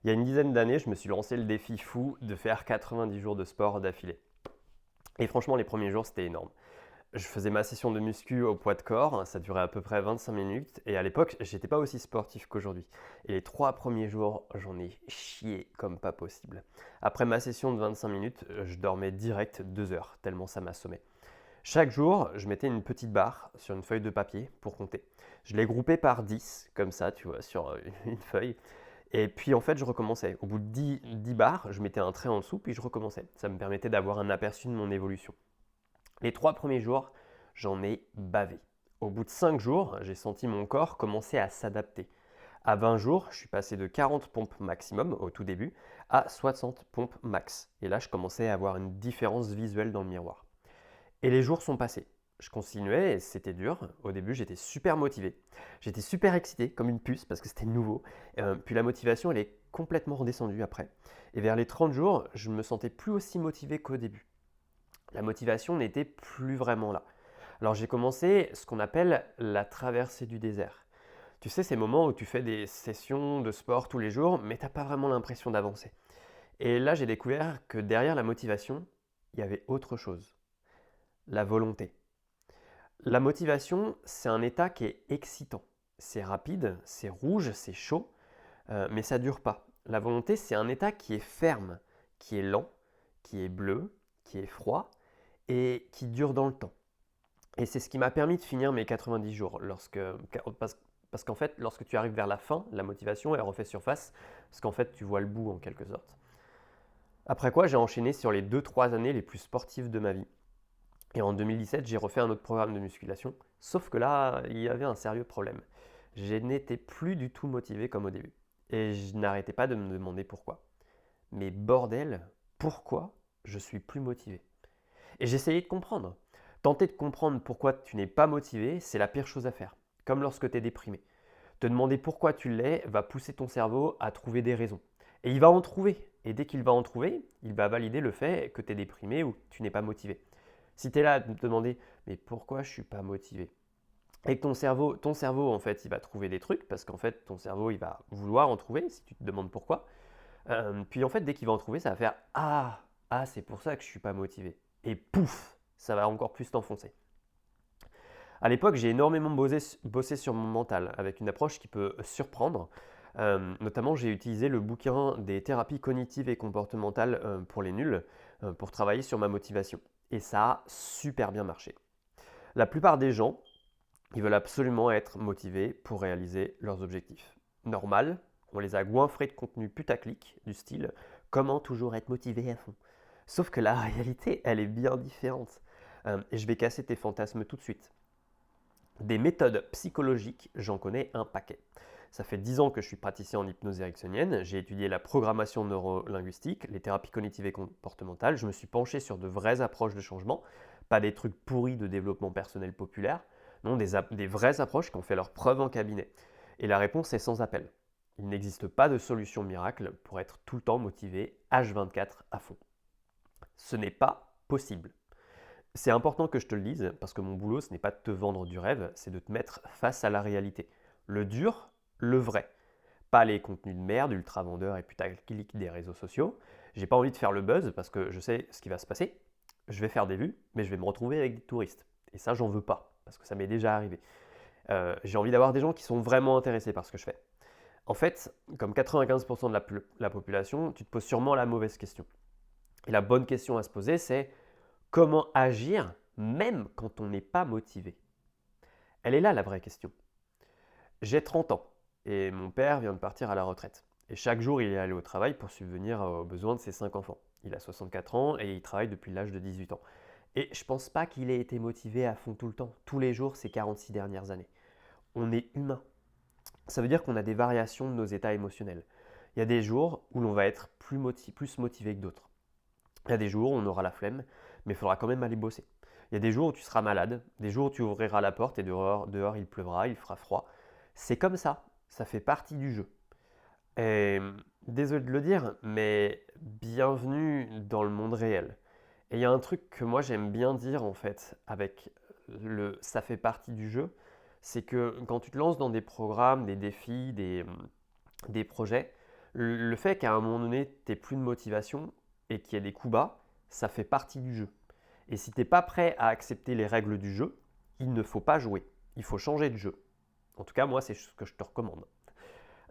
Il y a une dizaine d'années, je me suis lancé le défi fou de faire 90 jours de sport d'affilée. Et franchement, les premiers jours, c'était énorme. Je faisais ma session de muscu au poids de corps, ça durait à peu près 25 minutes, et à l'époque, j'étais pas aussi sportif qu'aujourd'hui. Et les 3 premiers jours, j'en ai chié comme pas possible. Après ma session de 25 minutes, je dormais direct 2 heures, tellement ça m'assommait. Chaque jour, je mettais une petite barre sur une feuille de papier pour compter. Je les groupais par 10, comme ça, tu vois, sur une feuille. Et puis en fait, je recommençais. Au bout de 10 barres, je mettais un trait en dessous, puis je recommençais. Ça me permettait d'avoir un aperçu de mon évolution. Les 3 premiers jours, j'en ai bavé. Au bout de 5 jours, j'ai senti mon corps commencer à s'adapter. À 20 jours, je suis passé de 40 pompes maximum au tout début à 60 pompes max. Et là, je commençais à avoir une différence visuelle dans le miroir. Et les jours sont passés. Je continuais et c'était dur. Au début, j'étais super motivé. J'étais super excité, comme une puce, parce que c'était nouveau. Puis la motivation, elle est complètement redescendue après. Et vers les 30 jours, je ne me sentais plus aussi motivé qu'au début. La motivation n'était plus vraiment là. Alors j'ai commencé ce qu'on appelle la traversée du désert. Tu sais, ces moments où tu fais des sessions de sport tous les jours, mais tu n'as pas vraiment l'impression d'avancer. Et là, j'ai découvert que derrière la motivation, il y avait autre chose, la volonté. La motivation, c'est un état qui est excitant. C'est rapide, c'est rouge, c'est chaud, mais ça ne dure pas. La volonté, c'est un état qui est ferme, qui est lent, qui est bleu, qui est froid et qui dure dans le temps. Et c'est ce qui m'a permis de finir mes 90 jours. Parce qu'en fait, lorsque tu arrives vers la fin, la motivation, elle refait surface, parce qu'en fait, tu vois le bout en quelque sorte. Après quoi, j'ai enchaîné sur les 2 3 années les plus sportives de ma vie. Et en 2017, j'ai refait un autre programme de musculation, sauf que là, il y avait un sérieux problème. Je n'étais plus du tout motivé comme au début. Et je n'arrêtais pas de me demander pourquoi. Mais bordel, pourquoi je suis plus motivé? Et j'essayais de comprendre. Tenter de comprendre pourquoi tu n'es pas motivé, c'est la pire chose à faire. Comme lorsque tu es déprimé. Te demander pourquoi tu l'es va pousser ton cerveau à trouver des raisons. Et il va en trouver. Et dès qu'il va en trouver, il va valider le fait que tu es déprimé ou que tu n'es pas motivé. Si tu es là à te demander mais pourquoi je ne suis pas motivé? Et que ton cerveau en fait, il va trouver des trucs parce qu'en fait, ton cerveau, il va vouloir en trouver si tu te demandes pourquoi. Puis en fait, dès qu'il va en trouver, ça va faire ah, c'est pour ça que je ne suis pas motivé. Et pouf, ça va encore plus t'enfoncer. À l'époque, j'ai énormément bossé sur mon mental avec une approche qui peut surprendre. Notamment, j'ai utilisé le bouquin des thérapies cognitives et comportementales pour les nuls pour travailler sur ma motivation. Et ça a super bien marché. La plupart des gens, ils veulent absolument être motivés pour réaliser leurs objectifs. Normal, on les a goinfrés de contenu putaclic du style comment toujours être motivé à fond. Sauf que la réalité, elle est bien différente. Et je vais casser tes fantasmes tout de suite. Des méthodes psychologiques, j'en connais un paquet. Ça fait 10 ans que je suis praticien en hypnose ericksonienne, j'ai étudié la programmation neurolinguistique, les thérapies cognitives et comportementales, je me suis penché sur de vraies approches de changement, pas des trucs pourris de développement personnel populaire, non, des vraies approches qui ont fait leur preuve en cabinet. Et la réponse est sans appel. Il n'existe pas de solution miracle pour être tout le temps motivé H24 à fond. Ce n'est pas possible. C'est important que je te le dise, parce que mon boulot, ce n'est pas de te vendre du rêve, c'est de te mettre face à la réalité. Le dur, le vrai. Pas les contenus de merde, ultra vendeurs et putaclic des réseaux sociaux. J'ai pas envie de faire le buzz parce que je sais ce qui va se passer. Je vais faire des vues, mais je vais me retrouver avec des touristes. Et ça, j'en veux pas, parce que ça m'est déjà arrivé. J'ai envie d'avoir des gens qui sont vraiment intéressés par ce que je fais. En fait, comme 95% de la population, tu te poses sûrement la mauvaise question. Et la bonne question à se poser, c'est comment agir même quand on n'est pas motivé? Elle est là la vraie question. J'ai 30 ans et mon père vient de partir à la retraite. Et chaque jour, il est allé au travail pour subvenir aux besoins de ses 5 enfants. Il a 64 ans et il travaille depuis l'âge de 18 ans. Et je pense pas qu'il ait été motivé à fond tout le temps, tous les jours ces 46 dernières années. On est humain. Ça veut dire qu'on a des variations de nos états émotionnels. Il y a des jours où l'on va être plus motivé que d'autres. Il y a des jours où on aura la flemme, mais il faudra quand même aller bosser. Il y a des jours où tu seras malade, des jours où tu ouvriras la porte et dehors il pleuvra, il fera froid. C'est comme ça fait partie du jeu. Et désolé de le dire, mais bienvenue dans le monde réel. Et il y a un truc que moi j'aime bien dire en fait avec le ça fait partie du jeu, c'est que quand tu te lances dans des programmes, des défis, des projets, Le fait qu'à un moment donné, tu n'aies plus de motivation et qu'il y ait des coups bas, ça fait partie du jeu. Et si tu n'es pas prêt à accepter les règles du jeu, il ne faut pas jouer. Il faut changer de jeu. En tout cas, moi, c'est ce que je te recommande.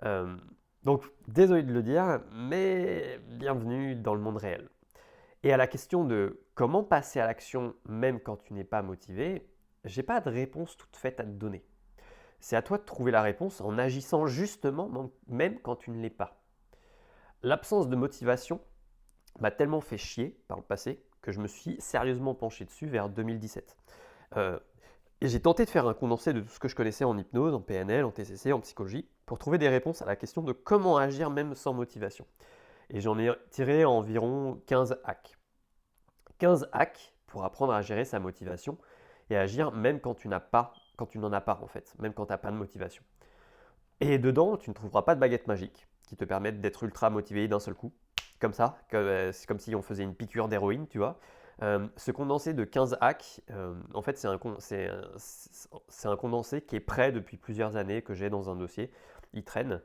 Euh, donc, désolé de le dire, mais bienvenue dans le monde réel. Et à la question de comment passer à l'action même quand tu n'es pas motivé, j'ai pas de réponse toute faite à te donner. C'est à toi de trouver la réponse en agissant justement même quand tu ne l'es pas. L'absence de motivation m'a tellement fait chier par le passé que je me suis sérieusement penché dessus vers 2017. Et j'ai tenté de faire un condensé de tout ce que je connaissais en hypnose, en PNL, en TCC, en psychologie, pour trouver des réponses à la question de comment agir même sans motivation. Et j'en ai tiré environ 15 hacks. 15 hacks pour apprendre à gérer sa motivation et agir même quand tu n'en as pas en fait, même quand tu n'as pas de motivation. Et dedans, tu ne trouveras pas de baguette magique qui te permette d'être ultra motivé d'un seul coup, comme ça, c'est comme si on faisait une piqûre d'héroïne, tu vois. Ce condensé de 15 hacks, en fait, c'est un condensé qui est prêt depuis plusieurs années, que j'ai dans un dossier. Il traîne.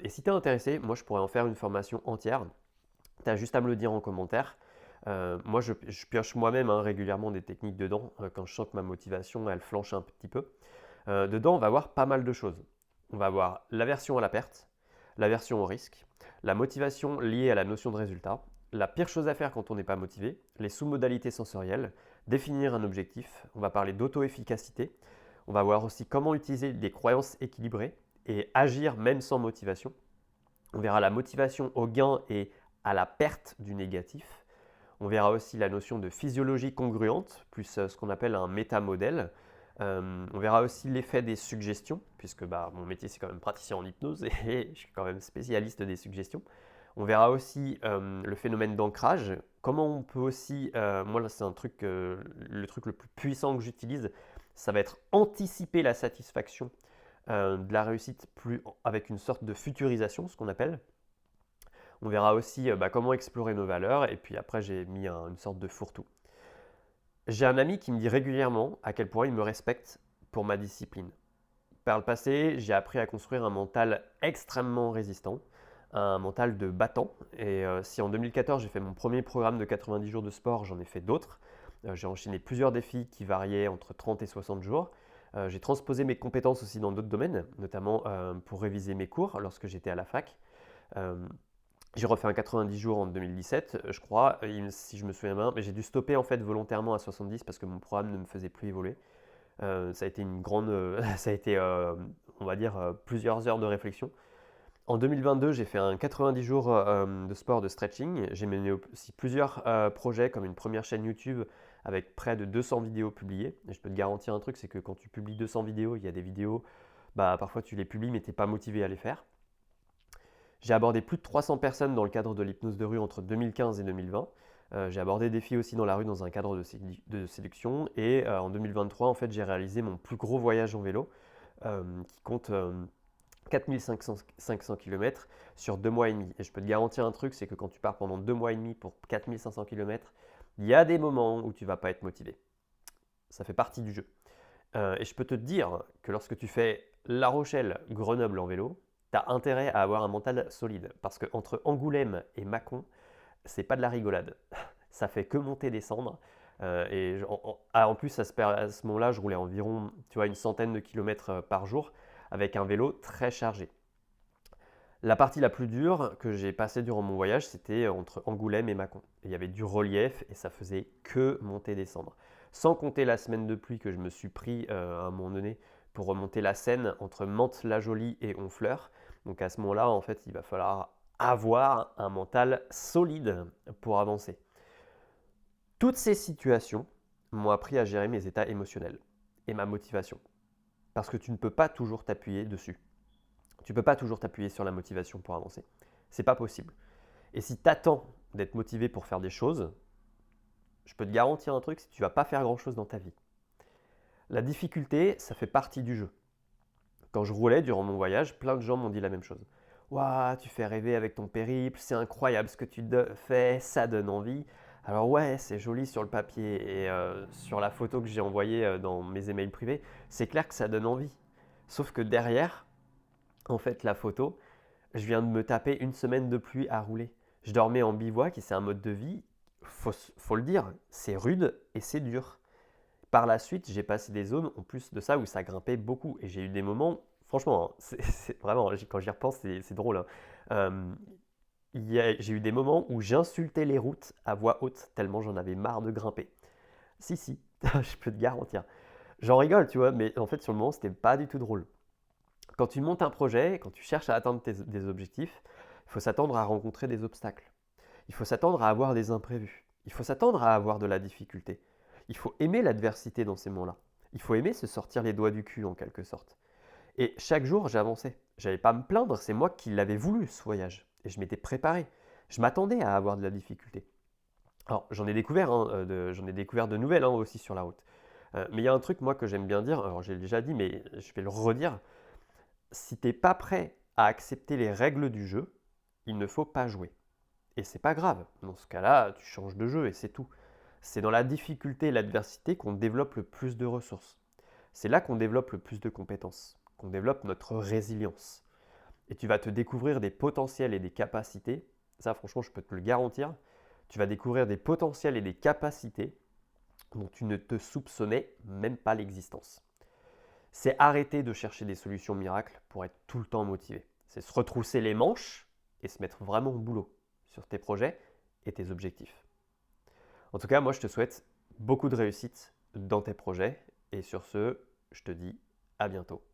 Et si tu es intéressé, moi, je pourrais en faire une formation entière. Tu as juste à me le dire en commentaire. Moi, je pioche moi-même régulièrement des techniques dedans quand je sens que ma motivation, elle flanche un petit peu. Dedans, on va voir pas mal de choses. On va voir l'aversion à la perte, l'aversion au risque, la motivation liée à la notion de résultat, la pire chose à faire quand on n'est pas motivé, les sous-modalités sensorielles, définir un objectif, on va parler d'auto-efficacité, on va voir aussi comment utiliser des croyances équilibrées et agir même sans motivation. On verra la motivation au gain et à la perte du négatif. On verra aussi la notion de physiologie congruente, plus ce qu'on appelle un métamodèle. On verra aussi l'effet des suggestions, puisque mon métier c'est quand même praticien en hypnose et je suis quand même spécialiste des suggestions. On verra aussi le phénomène d'ancrage. Comment on peut aussi, moi là c'est le truc le plus puissant que j'utilise, ça va être anticiper la satisfaction de la réussite avec une sorte de futurisation, ce qu'on appelle. On verra aussi comment explorer nos valeurs et puis après j'ai mis une sorte de fourre-tout. J'ai un ami qui me dit régulièrement à quel point il me respecte pour ma discipline. Par le passé, j'ai appris à construire un mental extrêmement résistant, un mental de battant. Et si en 2014 j'ai fait mon premier programme de 90 jours de sport, j'en ai fait d'autres. J'ai enchaîné plusieurs défis qui variaient entre 30 et 60 jours. J'ai transposé mes compétences aussi dans d'autres domaines, notamment pour réviser mes cours lorsque j'étais à la fac. J'ai refait un 90 jours en 2017, je crois, si je me souviens bien, mais j'ai dû stopper en fait volontairement à 70 parce que mon programme ne me faisait plus évoluer. Ça a été ça a été, on va dire, plusieurs heures de réflexion. En 2022, j'ai fait un 90 jours de sport de stretching. J'ai mené aussi plusieurs projets comme une première chaîne YouTube avec près de 200 vidéos publiées. Et je peux te garantir un truc, c'est que quand tu publies 200 vidéos, il y a des vidéos, parfois tu les publies mais tu n'es pas motivé à les faire. J'ai abordé plus de 300 personnes dans le cadre de l'hypnose de rue entre 2015 et 2020. J'ai abordé des filles aussi dans la rue dans un cadre de séduction. Et en 2023, en fait, j'ai réalisé mon plus gros voyage en vélo qui compte 4500 km sur 2 mois et demi. Et je peux te garantir un truc, c'est que quand tu pars pendant 2 mois et demi pour 4500 km, il y a des moments où tu ne vas pas être motivé. Ça fait partie du jeu. Et je peux te dire que lorsque tu fais La Rochelle-Grenoble en vélo, tu as intérêt à avoir un mental solide. Parce qu'entre Angoulême et Mâcon, c'est pas de la rigolade. Ça fait que monter, descendre. En plus, à ce moment-là, je roulais environ une centaine de kilomètres par jour avec un vélo très chargé. La partie la plus dure que j'ai passée durant mon voyage, c'était entre Angoulême et Mâcon. Il y avait du relief et ça faisait que monter, descendre. Sans compter la semaine de pluie que je me suis pris à un moment donné pour remonter la Seine entre Mantes-la-Jolie et Honfleur. Donc à ce moment-là, en fait, il va falloir avoir un mental solide pour avancer. Toutes ces situations m'ont appris à gérer mes états émotionnels et ma motivation. Parce que tu ne peux pas toujours t'appuyer dessus. Tu ne peux pas toujours t'appuyer sur la motivation pour avancer. C'est pas possible. Et si tu attends d'être motivé pour faire des choses, je peux te garantir un truc, c'est que tu ne vas pas faire grand-chose dans ta vie. La difficulté, ça fait partie du jeu. Quand je roulais durant mon voyage, plein de gens m'ont dit la même chose. Waouh, tu fais rêver avec ton périple, c'est incroyable ce que tu fais, ça donne envie. Alors ouais, c'est joli sur le papier et sur la photo que j'ai envoyée dans mes emails privés, c'est clair que ça donne envie. Sauf que derrière, en fait, la photo, Je viens de me taper une semaine de pluie à rouler. Je dormais en bivouac et c'est un mode de vie, faut le dire, c'est rude et c'est dur. Par la suite, j'ai passé des zones en plus de ça où ça grimpait beaucoup et j'ai eu des moments, franchement, hein, c'est vraiment, quand j'y repense, c'est drôle, hein. Euh, j'ai eu des moments où j'insultais les routes à voix haute tellement j'en avais marre de grimper. Si, si, je peux te garantir. J'en rigole, tu vois, mais en fait, sur le moment, c'était pas du tout drôle. Quand tu montes un projet, quand tu cherches à atteindre des objectifs, il faut s'attendre à rencontrer des obstacles. Il faut s'attendre à avoir des imprévus. Il faut s'attendre à avoir de la difficulté. Il faut aimer l'adversité dans ces moments-là. Il faut aimer se sortir les doigts du cul en quelque sorte. Et chaque jour, j'avançais. J'avais pas à me plaindre, c'est moi qui l'avais voulu ce voyage. Et je m'étais préparé. Je m'attendais à avoir de la difficulté. Alors, j'en ai découvert, hein, j'en ai découvert de nouvelles hein, aussi sur la route. Mais il y a un truc, moi, que j'aime bien dire, alors j'ai déjà dit, mais je vais le redire. Si t'es pas prêt à accepter les règles du jeu, il ne faut pas jouer. Et c'est pas grave. Dans ce cas-là, tu changes de jeu et c'est tout. C'est dans la difficulté et l'adversité qu'on développe le plus de ressources. C'est là qu'on développe le plus de compétences, qu'on développe notre résilience. Et tu vas te découvrir des potentiels et des capacités. Ça, franchement, je peux te le garantir. Tu vas découvrir des potentiels et des capacités dont tu ne te soupçonnais même pas l'existence. C'est arrêter de chercher des solutions miracles pour être tout le temps motivé. C'est se retrousser les manches et se mettre vraiment au boulot sur tes projets et tes objectifs. En tout cas, moi, je te souhaite beaucoup de réussite dans tes projets. Et sur ce, je te dis à bientôt.